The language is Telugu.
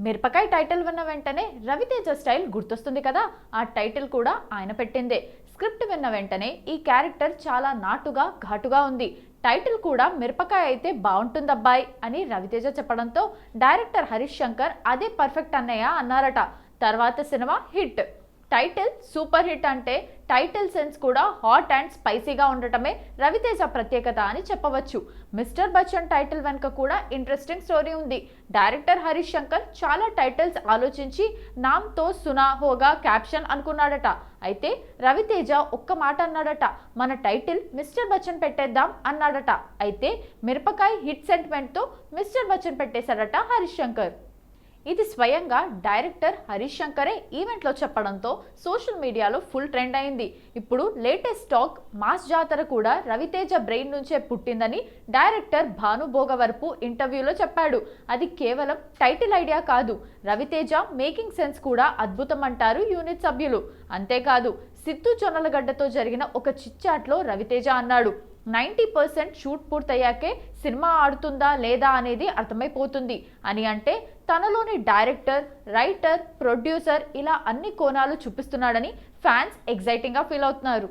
మిరపకాయ టైటిల్ విన్న వెంటనే రవితేజ స్టైల్ గుర్తొస్తుంది కదా. ఆ టైటిల్ కూడా ఆయన పెట్టిందే. స్క్రిప్ట్ విన్న వెంటనే ఈ క్యారెక్టర్ చాలా నాటుగా ఘాటుగా ఉంది, టైటిల్ కూడా మిరపకాయ అయితే బాగుంటుందబ్బాయి అని రవితేజ చెప్పడంతో డైరెక్టర్ హరీష్ శంకర్ అదే పర్ఫెక్ట్ అన్నయ్య అన్నారట. తర్వాత cinema hit. Title super hit అంటే టైటిల్ సెన్స్ కూడా హాట్ అండ్ స్పైసీగా ఉండటమే రవితేజ ప్రత్యేకత అని చెప్పవచ్చు. మిస్టర్ బచ్చన్ టైటిల్ వెనుక కూడా ఇంట్రెస్టింగ్ స్టోరీ ఉంది. డైరెక్టర్ హరీష్ శంకర్ చాలా టైటిల్స్ ఆలోచించి నామ్తో సునా హోగా క్యాప్షన్ అనుకున్నాడట. అయితే రవితేజ ఒక్క మాట అన్నాడట, మన టైటిల్ మిస్టర్ బచ్చన్ పెట్టేద్దాం అన్నాడట. అయితే మిరపకాయ హిట్ సెంటిమెంట్తో మిస్టర్ బచ్చన్ పెట్టేశాడట హరీష్ శంకర్. ఇది స్వయంగా డైరెక్టర్ హరీష్ శంకరే ఈవెంట్లో చెప్పడంతో సోషల్ మీడియాలో ఫుల్ ట్రెండ్ అయింది. ఇప్పుడు లేటెస్ట్ టాక్ మాస్ జాతర కూడా రవితేజ బ్రెయిన్ నుంచే పుట్టిందని డైరెక్టర్ భాను భోగవరపు ఇంటర్వ్యూలో చెప్పాడు. అది కేవలం టైటిల్ ఐడియా కాదు, రవితేజ మేకింగ్ సెన్స్ కూడా అద్భుతం అంటారు యూనిట్ సభ్యులు. అంతేకాదు, సిద్ధు జొన్నలగడ్డతో జరిగిన ఒక చిట్చాట్లో రవితేజ అన్నాడు, 90% షూట్ పూర్తయ్యాకే సినిమా ఆడుతుందా లేదా అనేది అర్థమైపోతుంది అని. అంటే తనలోని డైరెక్టర్, రైటర్, ప్రొడ్యూసర్ ఇలా అన్ని కోణాలు చూపిస్తున్నాడని ఫ్యాన్స్ ఎగ్జైటింగ్గా ఫీల్ అవుతున్నారు.